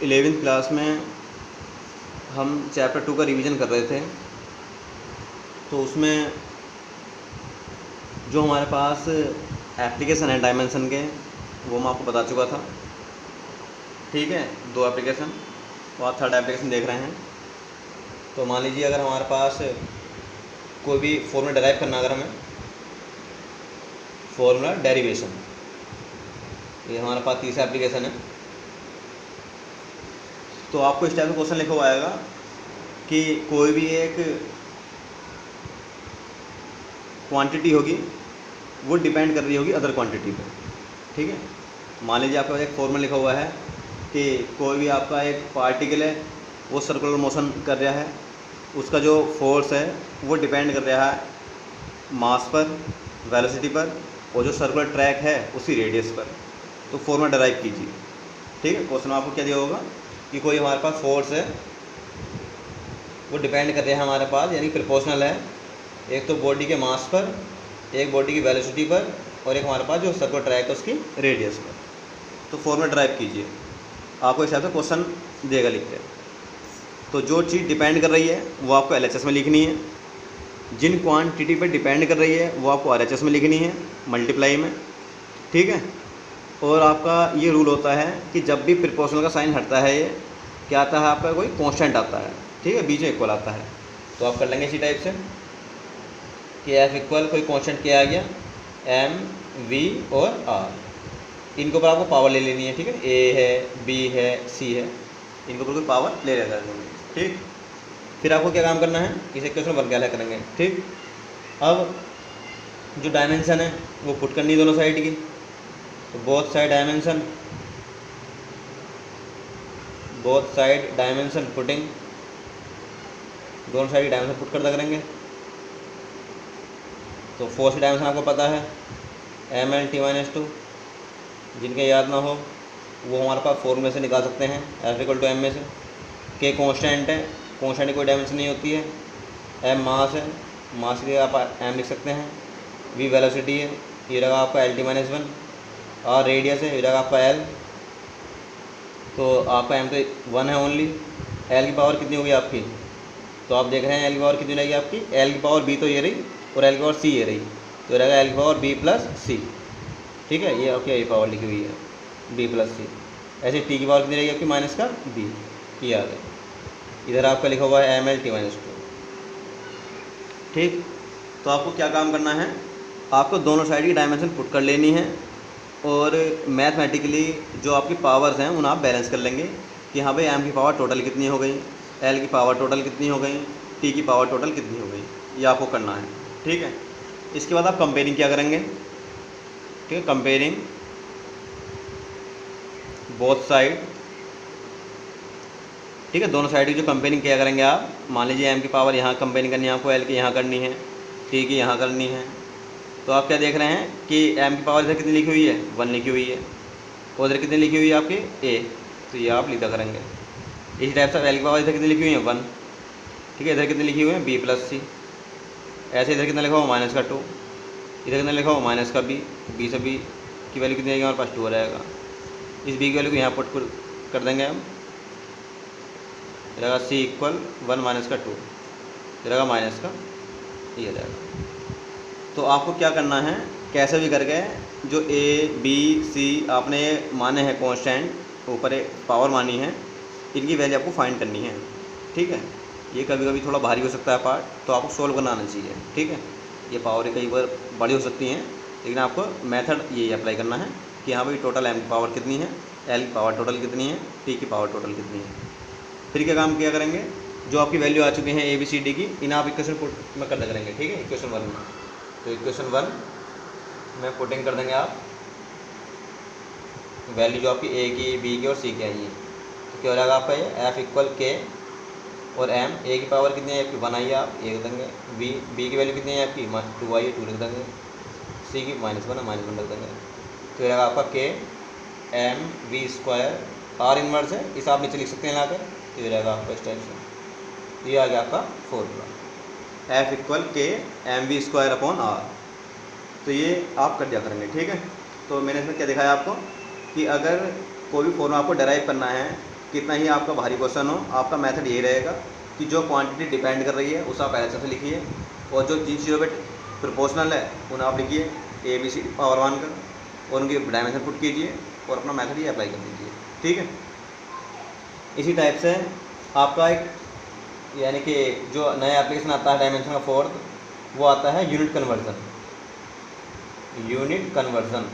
11th class में हम chapter 2 का रिवीजन कर रहे थे, तो उसमें जो हमारे पास एप्लीकेशन है डायमेंशन के वो मैं आपको बता चुका था। ठीक है, 2 एप्लीकेशन और आप थर्ड एप्लीकेशन देख रहे हैं। तो मान लीजिए अगर हमारे पास कोई भी फॉर्मूला डेराइव करना, अगर हमें फॉर्मूला डेरिवेशन, ये हमारे पास तीसरा एप्लीकेशन है। तो आपको इस टाइप का क्वेश्चन लिखा हुआ आएगा कि कोई भी एक क्वांटिटी होगी वो डिपेंड कर रही होगी अदर क्वांटिटी पे। ठीक है, मान लीजिए आपका एक फॉर्मूला लिखा हुआ है कि कोई भी आपका एक पार्टिकल है वो सर्कुलर मोशन कर रहा है, उसका जो फोर्स है वो डिपेंड कर रहा है मास पर, वेलोसिटी पर, और जो सर्कुलर ट्रैक है उसी रेडियस पर। तो फॉर्मूला डेराइव कीजिए। ठीक है, क्वेश्चन में आपको क्या दिया होगा कि कोई हमारे पास फोर्स है वो डिपेंड कर रहा है हमारे पास, यानी प्रोपोर्शनल है, एक तो बॉडी के मास पर, एक बॉडी की वेलोसिटी पर, और एक हमारे पास जो सर्कुलर ट्रैक है उसकी रेडियस पर। तो फॉर्मूला डेराइव कीजिए, आपको इस हिसाब से क्वेश्चन देगा लिख के। तो जो चीज़ डिपेंड कर रही है वो आपको LHS में लिखनी है, जिन क्वांटिटी पर डिपेंड कर रही है वो आपको RHS में लिखनी है, मल्टीप्लाई में। ठीक है, और आपका ये रूल होता है कि जब भी प्रोपोर्शनल का साइन हटता है ये क्या आता है, आपका कोई कांस्टेंट आता है। ठीक है, बीच में इक्वल आता है। तो आप कर लेंगे इसी टाइप से कि F इक्वल कोई कांस्टेंट क्या आ गया, M, V और R। इनके ऊपर आपको पावर ले लेनी है। ठीक है, A है, B है, C है, इनके ऊपर कोई पावर ले लेता है। ठीक, फिर आपको क्या काम करना है, इस इक्वेशन वर्क क्या करेंगे। ठीक, अब जो डायमेंशन है वो पुट करनी है दोनों साइड की। तो बोथ साइड डायमेंशन पुटिंग, दोनों साइड की डायमेंशन पुट करता करेंगे। तो फोर्स की डायमेंशन आपको पता है ML/T-2, जिनके याद ना हो वो हमारे पास फॉर्मूले से निकाल सकते हैं, F=m में से। K कांस्टेंट है, कांस्टेंट की कोई डायमेंशन नहीं होती है। M मास है, मास के आप M लिख सकते हैं। V वेलोसिटी है, ये रहा आपका L/-1। और रेडियस है, ये रहा आपका L। तो आपका M तो 1 है ओनली। L की पावर कितनी होगी आपकी, तो आप देख रहे हैं L की पावर कितनी रहेगी आपकी, L की पावर B तो ये रही और L की पावर C ये रही, तो रहेगा L की पावर B प्लस C। ठीक है, ये आपकी ये पावर लिखी हुई है B प्लस C। ऐसे T की पावर कितनी रहेगी आपकी, माइनस का B, ये आ गई। इधर आपका लिखा हुआ है ML/T-2। ठीक, तो आपको क्या काम करना है, आपको दोनों साइड की डायमेंशन पुट कर लेनी है, और मैथमेटिकली जो आपकी पावर्स हैं उन्हें आप बैलेंस कर लेंगे कि हाँ भाई M की पावर टोटल कितनी हो गई, L की पावर टोटल कितनी हो गई, T की पावर टोटल कितनी हो गई, ये आपको करना है। ठीक है, इसके बाद आप कंपेयरिंग क्या करेंगे। ठीक है, कंपेयरिंग बोथ साइड। ठीक है, दोनों साइड की जो कंपेयरिंग क्या करेंगे आप, मान लीजिए M की पावर यहाँ कंपेयरिंग करनी है आपको, L की यहाँ करनी है, T की यहाँ करनी है। तो आप क्या देख रहे हैं कि M की पावर इधर कितनी लिखी हुई है, 1 लिखी हुई है, और इधर कितनी लिखी हुई है आपकी A, तो ये आप लिखा करेंगे। इसी टाइप से L की पावर इधर कितनी लिखी हुई है, 1। ठीक है, इधर कितनी लिखी हुई है, B प्लस C। ऐसे इधर कितना लिखा हुआ, -2। इधर कितना लिखा हुआ, माइनस का B से B की वैल्यू कितनी आएगी हमारे पास, 2 रहेगा। इस B की वैल्यू को यहाँ पुट कर देंगे हम, रहेगा C = 1 - 2, रहेगा माइनस का, ये रहेगा। तो आपको क्या करना है, कैसे भी करके जो A, B, C आपने माने हैं कांस्टेंट, ऊपर एक पावर मानी है, इनकी वैल्यू आपको फाइंड करनी है। ठीक है, ये कभी कभी थोड़ा भारी हो सकता है पार्ट, तो आपको सोल्व करना आना चाहिए। ठीक है, ये पावर कई बार बड़ी हो सकती हैं, लेकिन आपको मेथड ये अप्लाई करना है कि हाँ भाई टोटल M की पावर कितनी है, L की पावर टोटल कितनी है, T की पावर टोटल कितनी है। फिर क्या काम किया करेंगे, जो आपकी वैल्यू आ चुकी है ABCD की, इन आप इक्वेशन पुट में कर करेंगे। ठीक है, इक्वेशन 1 में, तो इक्वेशन 1 में पुटिंग कर देंगे आप वैल्यू जो आपकी A की, B की और C की आई है। तो क्या हो जाएगा आपका ये F = K और M, A की पावर कितनी है आपकी, 1 आई है, आप ये लिख देंगे। B की वैल्यू कितनी है आपकी, 2 आई है, 2 लिख देंगे। C की -1 है, -1 लिख देंगे। तो रहेगा आपका K M V² R inverse है, इस आप नीचे लिख सकते हैं लाकर, तो ये रहेगा आपका इस टाइप से। ये आ गया आपका formula F = K mv² R। तो ये आप कर दिया करेंगे। ठीक है, तो मैंने इसमें क्या दिखाया आपको कि अगर कोई भी फॉर्मूला आपको डेराइव करना है कितना ही आपका भारी क्वेश्चन हो, आपका मेथड यही रहेगा कि जो क्वांटिटी डिपेंड कर रही है उसे आप पहले से लिखिए, और जो जिन चीज़ों पे प्रोपोर्शनल है उन्हें आप लिखिए ABC पावर 1 का, और उनकी डायमेंशन पुट कीजिए और अपना मेथड ही अप्लाई कर दीजिए। ठीक है, इसी टाइप से आपका एक यानी कि जो नया एप्लीकेशन आता है डायमेंशन का फोर्थ, वो आता है यूनिट कन्वर्जन। यूनिट कन्वर्जन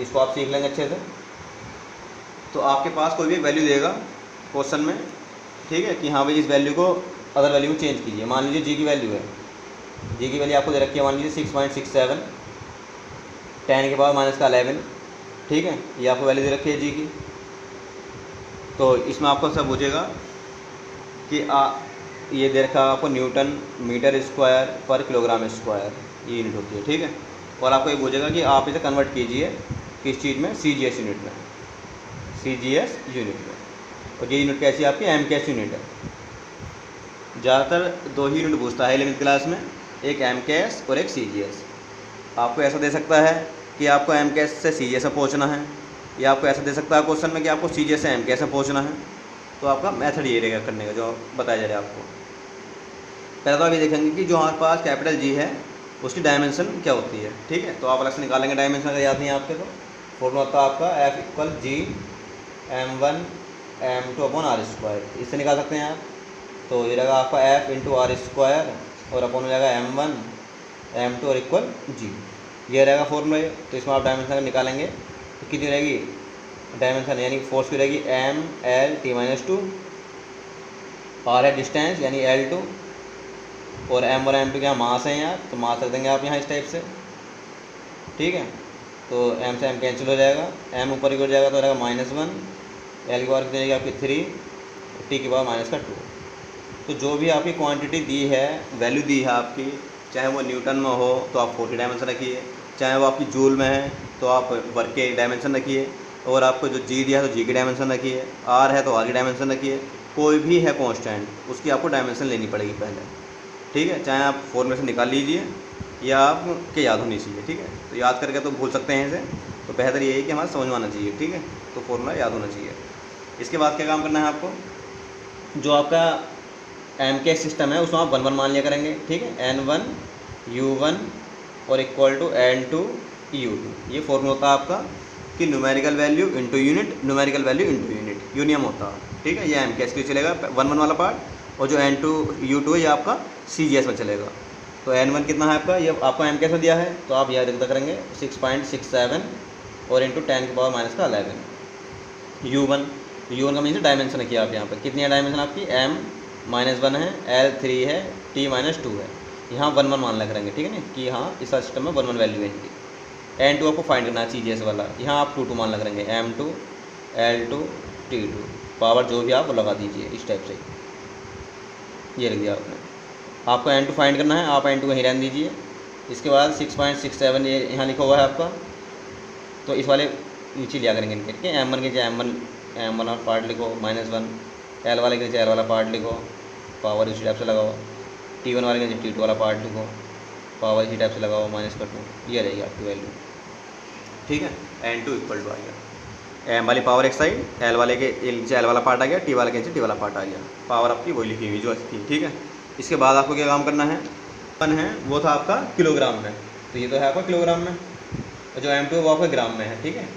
इसको आप सीख लेंगे अच्छे से। तो आपके पास कोई भी वैल्यू देगा क्वेश्चन में, ठीक है, कि हाँ भाई इस वैल्यू को अदर वैल्यू में चेंज कीजिए। मान लीजिए जी की वैल्यू है, जी की वैल्यू आपको दे रखी है, मान लीजिए 6.67 10 के पावर माइनस का 11, ठीक है, ये आपको वैल्यू दे रखी है जी की। तो इसमें आपको सब पूछेगा कि ये दे रखा आपको न्यूटन मीटर स्क्वायर पर किलोग्राम स्क्वायर, ये यूनिट होती है। ठीक है, और आपको ये पूछेगा कि आप इसे कन्वर्ट कीजिए किस चीज़ में, CGS यूनिट में, CGS यूनिट में। और ये यूनिट कैसी है आपकी, MKS यूनिट है। ज़्यादातर 2 ही यूनिट पूछता है 11th क्लास में, एक MKS और एक CGS। आपको ऐसा दे सकता है कि आपको MKS से CGS में पहुँचना है, या आपको ऐसा दे सकता है क्वेश्चन में कि आपको CGS से MKS में पहुँचना है। तो आपका मेथड ये रहेगा करने का जो बताया जा रहा है आपको। पहले तो आप ये देखेंगे कि जो हमारे पास कैपिटल G है उसकी डायमेंशन क्या होती है। ठीक है, तो आप अलग से निकालेंगे डायमेंशन, अगर याद नहीं है आपके तो फॉर्मूला होता है आपका F=G m1 m2/r²। इससे निकाल सकते हैं आप। तो ये रहेगा आपका F×r² और अपॉन हो जाएगा m1 m2 और इक्वल G, ये रहेगा फॉर्मूला। तो इसमें आप डायमेंशन निकालेंगे तो कितनी रहेगी डायमेंशन, यानी फोर्स की रहेगी ML/T-2, r है डिस्टेंस यानी L2, और M और M2 के यहाँ मास है यार, तो मास रख देंगे आप यहाँ इस टाइप से। ठीक है, तो M से M कैंसिल हो जाएगा, M ऊपर ही हो जाएगा तो रहेगा -1, L की पावर कितनी रहेगी आपकी 3, T की पावर -2। तो जो भी आपकी क्वांटिटी दी है, वैल्यू दी है आपकी, चाहे वो न्यूटन में हो तो आप 40 डायमेंशन रखिए, चाहे वो आपकी जूल में है तो आप वर्क के डायमेंशन रखिए, और आपको जो G दिया है तो G की डायमेंशन रखिए, R है तो R की डायमेंशन रखिए। कोई भी है कांस्टेंट उसकी आपको डायमेंशन लेनी पड़ेगी पहले। ठीक है, चाहे आप फॉर्मूले से निकाल लीजिए या आपके याद होनी चाहिए। ठीक है, तो याद करके तो भूल सकते हैं इसे, तो बेहतर ये है कि हमारा समझ में आना चाहिए। ठीक है, तो फॉर्मूला याद होना चाहिए। इसके बाद क्या काम करना है आपको, जो आपका MKS सिस्टम है उसमें आप 1 1 मान लिया करेंगे। ठीक है, N1 U1 और इक्वल टू N2 U2, ये फॉर्मूला होता है आपका कि numerical value into unit, numerical value into unit, यूनियम होता है। ठीक है, ये MKS के लिए चलेगा 1 1 वाला पार्ट, और जो N2 U2 है ये आपका CGS में चलेगा। तो N1 कितना है आपका, ये आपको MKS में दिया है तो आप यह रख करेंगे 6.67 और इंटू 10 की पावर माइनस का 11। U1 का मीन्स डायमेंशन है कि आप यहाँ पर कितनी है डायमेंशन आपकी, M-1 है, L3 है, T-2 है। यहाँ 1 1 मान लग करेंगे। ठीक है ना, कि हाँ इस सिस्टम में 1 1 वैल्यू है इनकी। N2 आपको फाइंड करना है CGS वाला, यहाँ आप 2 2 मान लग करेंगे, M2 L2 T2, पावर जो भी आप लगा दीजिए इस टाइप से, ये रख दिया आपने। आपको N2 फाइंड करना है, आप N2 वहीं रहने दीजिए। इसके बाद 6.67 ये यहाँ लिखा हुआ है आपका, तो इस वाले नीचे लिया करेंगे इनके, ठीक है। M1 के नीचे M1 और पार्ट लिखो, -1, L वाले के नीचे L वाला पार्ट लिखो, पावर इसी टाइप से लगाओ, T1 वाले के नीचे T2 वाला पार्ट लिखो, पावर इसी टाइप से लगाओ, -2, ये रहेगी आपकी वैल्यू। ठीक है, N2 इक्वल टू आ गया, M वाली पावर एक साइड, L वाले के नीचे L वाला पार्ट आ गया, T वाले के नीचे T वाला पार्ट आ गया, पावर आपकी वही लिखी हुई जो थी। ठीक है, इसके बाद आपको क्या काम करना है, वो था आपका किलोग्राम में, तो ये तो है आपका किलोग्राम में, और जो M2 वो आपका ग्राम में है। ठीक है,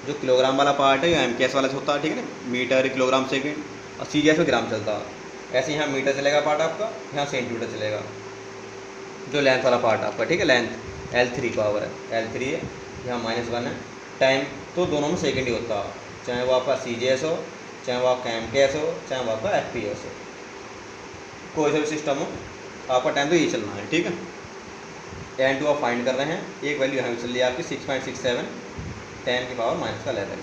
जो किलोग्राम वाला पार्ट है MKS वाला से होता है। ठीक है ना, मीटर किलोग्राम सेकेंड, और CGS में ग्राम चलता है। ऐसे यहाँ मीटर चलेगा पार्ट आपका, यहाँ सेंटीमीटर चलेगा जो लेंथ वाला पार्ट आपका। ठीक है, लेंथ L3 पावर है, L3 है, यहाँ -1 है। टाइम तो दोनों में सेकेंड ही होता है, चाहे वो आपका CGS हो, चाहे वो आपका MKS हो, चाहे वो आपका FPS हो, कोई सा भी सिस्टम हो, आपका टाइम तो यही चलना है। ठीक है, N2 आप फाइंड कर रहे हैं, एक वैल्यू यहाँ चल रही है आपकी 6.67 10 की पावर -11।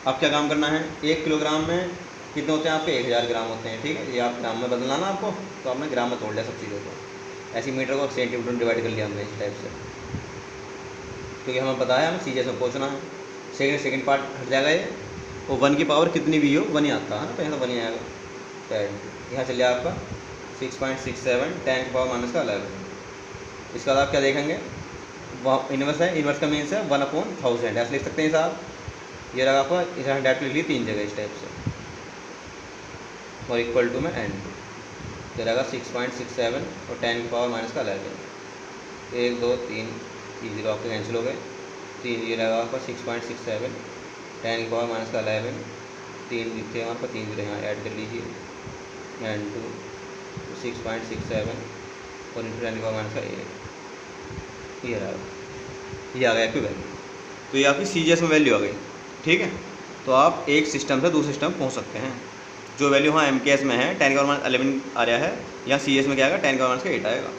अब क्या काम करना है, 1 किलोग्राम में कितने होते हैं आपके, 1000 ग्राम होते हैं। ठीक है, ये आप ग्राम में बदलना ना आपको, तो आपने ग्राम में तोड़ लिया सब चीज़ों को, ऐसी मीटर को सेंटीमीटर में डिवाइड कर लिया हमने इस टाइप से, क्योंकि हमें पता है हमें CGS में पहुँचना है। सेकेंड पार्ट हट जाएगा ये, और 1 की पावर कितनी भी हो 1 ही आता है ना, तो यहाँ तो 1 ही आएगा। तो यहाँ चलिए आपका 6.67 10 की पावर -11। इसके बाद आप क्या देखेंगे, वहाँ इन्वर्स है, इन्वर्स का मीन्स है 1/1000, ऐसे लिख सकते हैं साहब। ये रहा आपका, इसे डायरेक्ट लिख ली 3 जगह इस टाइप से। और इक्वल टू में n2, तो रहेगा 6.67 और 10 की पावर माइनस का 11, 1 2 3 0 आपके कैंसिल हो गए, 3 ये रहेगा आपका 6.67, 10 की पावर माइनस का 11, 3 दिखते हैं हमारे पास, 3 भी यहाँ ऐड कर लीजिए, n2 6.67 और इंटू 10 की पावर माइनस का 1, ये रहेगा, ये आ गया आपकी वैल्यू। तो ये आपकी CGS में वैल्यू आ गई, ठीक है। तो आप एक सिस्टम से दूसरे सिस्टम पहुँच सकते हैं। जो वैल्यू हाँ MKS में है 10 की पावर माइनस 11 आ रहा है, या CS में क्या आएगा 10 की पावर माइनस का 8 आएगा,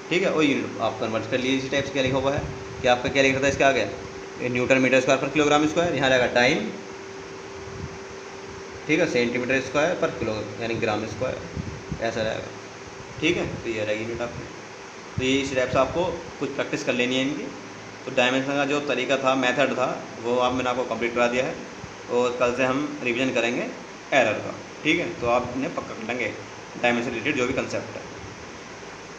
ठीक है। और यूनिट आप कन्वर्ट कर लीजिए, इसी टाइप से क्या लिखा हुआ है कि आपका क्या लिखा था, इसका आ गया न्यूटन मीटर स्क्वायर पर किलोग्राम स्क्वायर, यहाँ रहेगा टाइम, ठीक है, सेंटीमीटर स्क्वायर पर किलो यानी ग्राम स्क्वायर, ऐसा रहेगा, ठीक है। तो ये रहेगी यूनिट आपकी। तो ये इस टाइप से आपको कुछ प्रैक्टिस कर लेनी है इनकी। तो डायमेंशन का जो तरीका था, मेथड था, वो मैंने आपको कंप्लीट करा दिया है, और कल से हम रिवीजन करेंगे एरर का, ठीक है। तो आप इन्हें पक्का कर लेंगे डायमेंशन रिलेटेड जो भी कंसेप्ट है।